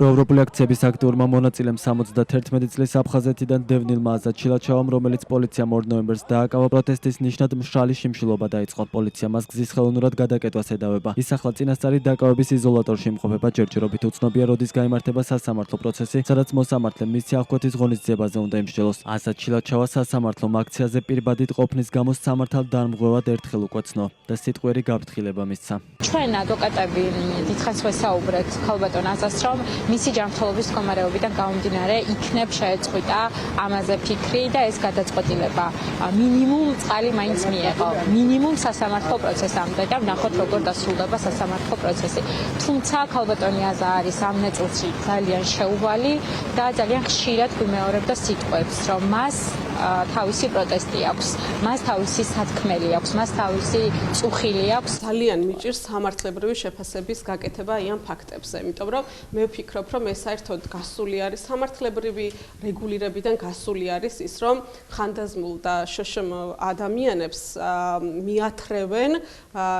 პროევროპული აქციების აქტიურმა მონაწილემ 71 წლის აფხაზეთიდან დევნილმა აზად ჩილაჩავამ, რომელიც პოლიციამ 2 ნოემბერს დააკავა, პროტესტის ნიშნად მშრალი შიმშილობა დაიწყო. პოლიცია მას გზის ხელოვნურად გადაკეტვას ედავება. ის ახლა წინასწარი დაკავების იზოლატორში იმყოფება, ჯერჯერობით უცნობია, როდის გაიმართება სასამართლო პროცესი, სადაც მოსამართლემ მისი აღკვეთის ღონისძიებაზე უნდა იმსჯელოს. აზად ჩილაჩავა სასამართლომ აქციაზე პირბადით ყოფნის გამო სამართალ დამრღვევად ერთხელ უკვე ცნო და სიტყვიერი გაფრთხილება მისცა. ჩვენ ადვოკატები დიდხანს ვესაუბრეთ ქალბატონ აზას, რომ მისი ჯანმრთელობის მდგომარეობიდან გამომდინარე იქნებ შეეწყვიტა ამაზე ფიქრი და ეს გადაწყვეტილება მინიმუმ წყალი მაინც მიეღო, მინიმუმ სასამართლო პროცესამდე და ვნახოთ როგორ დასრულდება სასამართლო პროცესი. თუმცა ქალბატონი აზა არის ამ ნაწილში ძალიან შეუვალი და ძალიან ხშირად გვიმეორებდა სიტყვებს, რომ მას თავისი პროტესტი აქვს, მას თავისი სათქმელი აქვს, მას თავისი წუხილი აქვს. ძალიან მიჭირს სამართლებრივი შეფასების გაკეთება აი ამ ფაქტებზე, იმიტომ რომ მე ვფიქრობ, რომ ეს საერთოდ გასული არის სამართლებრივი რეგულირებიდან გასული არის ის, რომ ხანდაზმულ და შშმ ადამიანებს მიათრევენ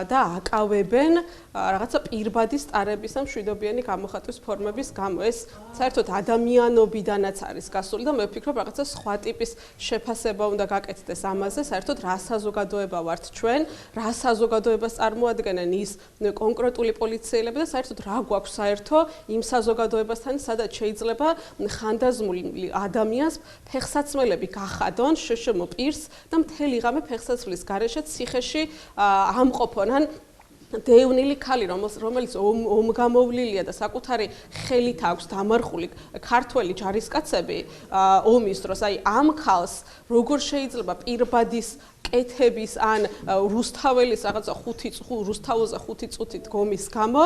და აკავებენ რაღაცა პირბადი სტარების ან მშვიდობიანი გამოხატვის ფორმების გამო. ეს საერთოდ ადამიანობიდანაც არის გასული და მე ვფიქრობ, რაღაცა სხვა ტიპის შეფასება უნდა გაკეთდეს ამაზე, საერთოდ რა საზოგადოება ვართ ჩვენ, რა საზოგადოებას წარმოადგენენ ის კონკრეტული პოლიციელები და საერთოდ რა გვაქვს საერთო იმ საზოგადოებასთან, სადაც შეიძლება ხანდაზმული ადამიანს ფეხსაცმელები გახადონ შშმ პირს და მთელი ღამე ფეხსაცმლის გარეშე ციხეში ამყოფონ ან დევნილი ქალი, რომელიც ომგამოვლილია და საკუთარი ხელით აქვს დამარხული ქართველი ჯარისკაცები ომის დროს, აი ამ ქალს როგორ შეიძლება პირბადის კეთების ან რუსთაველის რაღაცა რუსთაველზე 5 წუთი დგომის გამო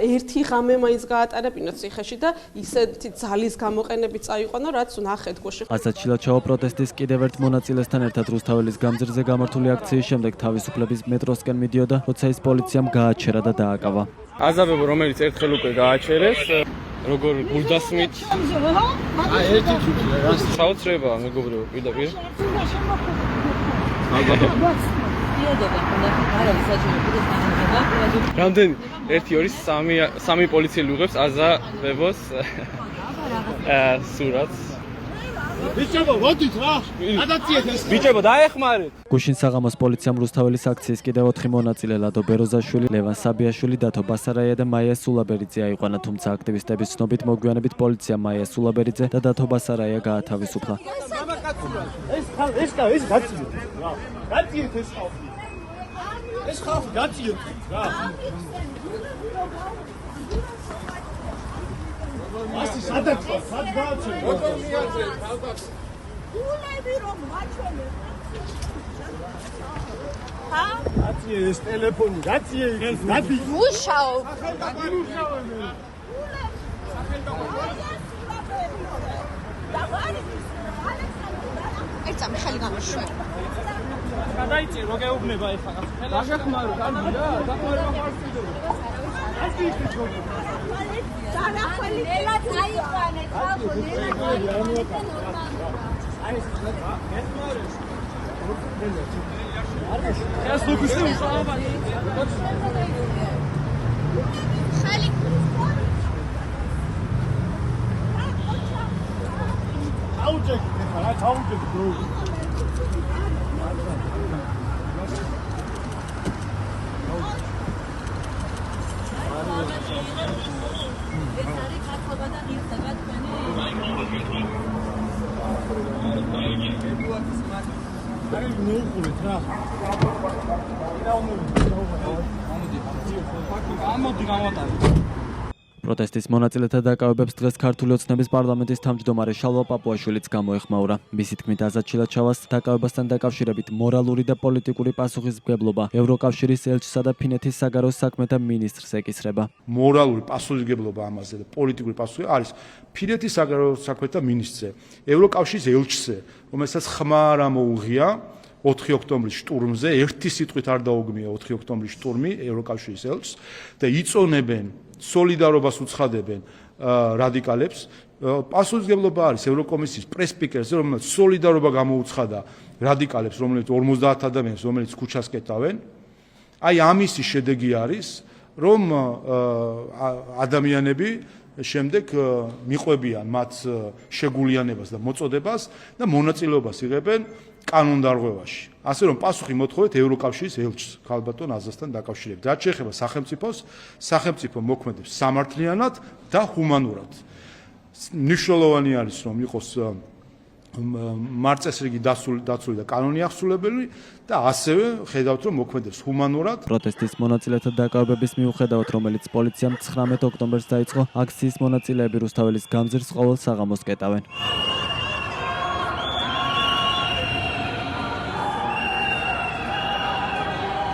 ერთი ღამე მაინც გაატარებინა ციხეში და ისეთი ძალის გამოყენებით წაიყვანო, რაც ნახეთ გუშინ. აზად ჩილაჩავა პროტესტის კიდევ ერთ მონაწილესთან ერთად რუსთაველის გამზირზე გამართული აქციის შემდეგ თავისუფლების მეტროსკენ მიდიოდა, როცა ის პოლიციამ გააჩერა და დააკავა. აზაბებო, რომელიც ერთხელ უკვე გააჩერეს, როგორ გულდასმით. ერთი თუთი რა. საოცრებაა, მეგობრებო, პირდაპირ. რამდენი? 1 2 3 პოლიციელი უღებს აზაბებოს სურათს. ბიჭებო, მოდით რა. გადაციეთ ეს. ბიჭებო, დაეხმარეთ. გუშინ საღამოს პოლიციამ რუსთაველის აქციის კიდევ 4 მონაწილე ლადო ბეროზაშვილი, ლევან საბიაშვილი, დათო ბასარაია და მაია სულაბერიძე აიყვანა, თუმცა აქტივისტების ცნობით მოგვიანებით პოლიციამ მაია სულაბერიძე და დათო ბასარაია გაათავისუფლა. ეს გაციეთ რა. გაციეთ ეს ხალხი. ეს ხალხი გაციეთ რა. ასე სადაც გააჩერე. როგორ მიაჩერე ალბათ. გულები რომ მაჩვენე. ჰა? გაციე ეს ტელეფონი, გაციე ის. გადი. მუშაო. მუშაობენ. ერთსა მიხელი გამოშვენ. გადაიწიე, რო გეუბნება ეხლა. დაგეხმარო, კარგი რა, დახმარება ხარციდო. ასე იქნება ჯობი. დანახველი ნელა წაიყვანეთ, ხალხო, ნელა წაიყვანეთ. აი ეს გეხმარეს. ეს ლუქუსი უშავება. ხალი აუჯექი ხა, რა აუჯექი ბრო. პროტესტის მონაწილეთა დაკავებებს დღეს ქართული ოცნების პარლამენტის თავმჯდომარე შალვა პაპუაშვილიც გამოეხმაურა. მისი თქმით, აზად ჩილაჩავას დაკავებასთან დაკავშირებით მორალური და პოლიტიკური პასუხისმგებლობა ევროკავშირის ელჩსა და ფინეთის საგარეო საქმეთა მინისტრს ეკისრება. მორალური პასუხისმგებლობა ამაზე და პოლიტიკური პასუხი არის ფინეთის საგარეო საქმეთა მინისტრზე, ევროკავშირის ელჩზე, რომელსაც ხმა არ ამოუღია 4 ოქტომბრის შტურმზე, ერთი სიტყვით არ დაუგმია 4 ოქტომბრის შტურმი ევროკავშირის ელჩს და იწონებენ სოლიდარობას უცხადებენ რადიკალებს. პასუხისმგებლობა არის ევროკომისიის პრეს-სპიკერზე, რომელიც სოლიდარობა გამოუცხადა რადიკალებს, რომელიც 50 ადამიანს, რომელიც ქუჩას კეტავენ. აი ამისი შედეგი არის რომ ადამიანები შემდეგ მიყვებიან მათ შეგულიანებას და მოწოდებას და მონაწილეობას იღებენ კანონდარღვევაში. ასე რომ პასუხი მოთხოვეთ ევროკავშირის ელჩს ქალბატონ აზაზთან დაკავშირებით. რაც შეეხება სახელმწიფოს, სახელმწიფო მოქმედებს სამართლიანად და ჰუმანურად. მნიშვნელოვანი არის რომ იყოს მარწესრიგი დაცული და კანონი აღსრულებელი და ასევე ხედავთ რომ მოქმედებს ჰუმანურად. პროტესტის მონაწილეთა დაკავებების მიუხედავად, რომელიც პოლიციამ 19 ოქტომბერს დაიწყო, აქციის მონაწილეები რუსთაველის გამზირს ყოველ საღამოს კეტავენ.